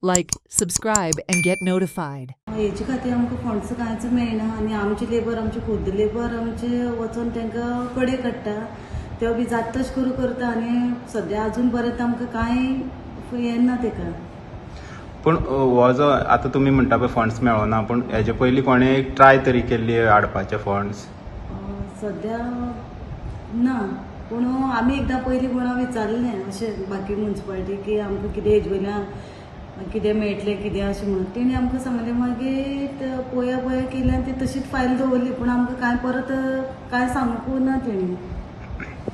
Like, subscribe and get notified. हेचे खातीर आमकां फंड्स कांयच मेळना आनी आमचे लेबर आमचे खुद्द लेबर आमचे वचून तांकां कडे काडटा ते बी जाता तशें करून करता आनी सद्या अजून पर्यंत आमकां कांय येना ताका. पूण हो जो आतां तुमी म्हणटा पळय फंड्स मेळोना पूण हेजे पयलीं कोणें एक ट्राय तरी केल्ली हाडपाचे फंड्स? सद्या ना पूण आमी एकदां पयलीं कोणाक विचारलें अशें बाकी म्युन्सिपालिटी की आमकां कितें हेजे वयल्यान कितें मेळटलें कितें अशें म्हणून तेणी आमकां सांगलें मागीर पळोवया केलें आनी ती तशीच फायल दवरली पूण आमकां कांय परत कांय सांगूंक ना तेणी.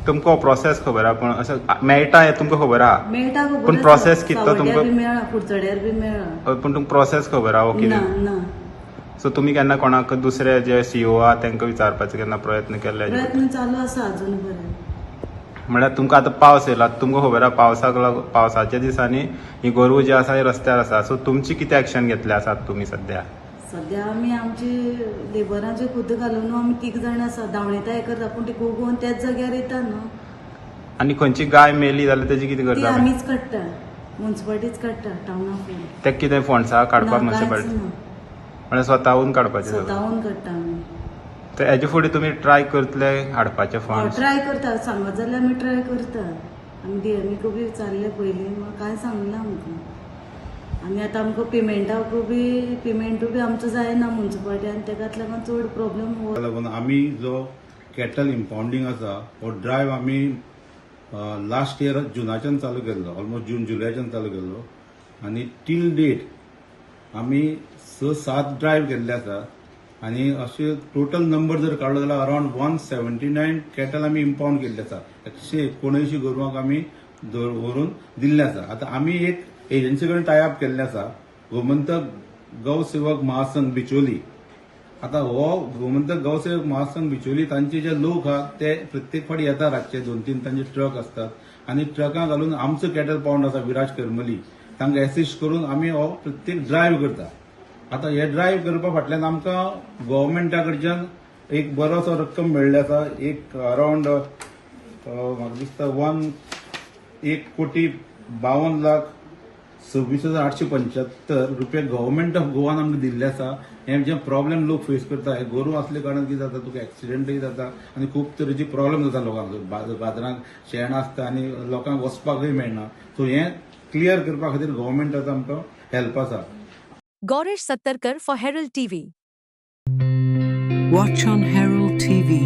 तुमकां प्रोसेस खबर आहा पूण अशें मेळटा हें तुमकां खबर आहा? मेळटा खबर पूण प्रोसेस कितें तो तुमकां? मेळ्ळा कुडचड्यार बी मेळ्ळा पूण तुमकां प्रोसेस खबर आहा ना कितें? ना. सो तुमी केन्ना कोणाक दुसरे जे सीईओ आहा तांकां विचारपाचो केन्ना प्रयत्न केले? प्रयत्न चालू आसा अजून बरें. म्हळ्यार तुमकां आतां पावस येयला तुमकां खबर आहा पावसाक लागून पावसाच्या दिसांनी ही गोरवां जी आसा ही रस्त्यार आसा सो तुमची कितें एक्शन घेतले आसात तुमी सध्या? सध्या आमी आमचे लेबरांचे खुद्द घालून आमी 3 जाण आसा धांवणयता हें करता पूण ती गोगोवन त्याच जाग्यार येता न्हू. आनी खंयची गाय मेली जाल्यार तेजी कितें ती करता? आमीच काडटा म्युन्सिपालिटीच काडटा टावना फूल. तें कितें फंड्स आहा काडपाक म्युन्सिपालिटी? म्हळ्यार स्वताहून काडपाचें सगळें? स्वताहून काडटा आमी. तर हेजे फुडें तुमी ट्राय करतले हाडपाचे फंड्स? ट्राय करता सांगत जाल्यार आमी ट्राय करता आमी डीएमईक बी विचारले पयलीं म्हाका कांय सांगना आमकां. आनी आतां आमकां पेमेंटूय बी आमचो जायना म्युन्सिपालिटी आनी तेकाच लागून चड प्रॉब्लेम लागून आमी जो कॅटल इम्पाउंडिंग आसा हो ड्रायव्ह आमी लास्ट इयर जुनाच्यान चालू केल्लो ऑलमोस्ट जून जुलयाच्यान चालू केल्लो आनी टील डेट आमी 6-7 ड्रायव्ह केल्ले आसा आनी अशे टोटल नंबर जर काडलो जाल्यार अराउंड 179 कॅटल आमी इम्पाउंड केल्ले आसा. 179 गोरवांक आमी व्हरून दिल्ले आसा. आतां आमी एक एजन्सी कडेन टाय अप केल्ले आसा गोमंतक गौसेवक महासंघ बिचोली. आता हो गोमंतक गौसेवक महासंघ बिचोली तांचे जे लोक आहात ते प्रत्येक फावटी येता रातचे 2-3 तांचे ट्रक असतात आनी ट्रकां घालून आमचो कॅटल पाउंड आसा विराज करमली तांकां एसिस्ट करून आमी हो प्रत्येक ड्रायव्ह करता. आता हे ड्रायव्ह करपा फाटल्यान आमकां गव्हर्मेंटा कडच्यान एक बरोसो रक्कम मेळ्ळी आसा. एक अराउंड म्हाका दिसता 1,52,26,875 रुपया गव्हर्मेंट ऑफ गोवान आमकां दिल्ले आसा. हे जे प्रॉब्लेम लोक फेस करता हे गोरू असले कारणान कितें जाता तुका एक्सिडेंटूय जाता आनी खूब तरेची प्रॉब्लेम जाता लोकांक बाजारांत शेण आसता आनी लोकांक वचपाकूय मेळना. सो हे क्लियर करपा खातीर गव्हर्मेंटाचो आमकां हेल्प आसा. Gaurish Sattarkar for Herald TV. Watch on Herald TV.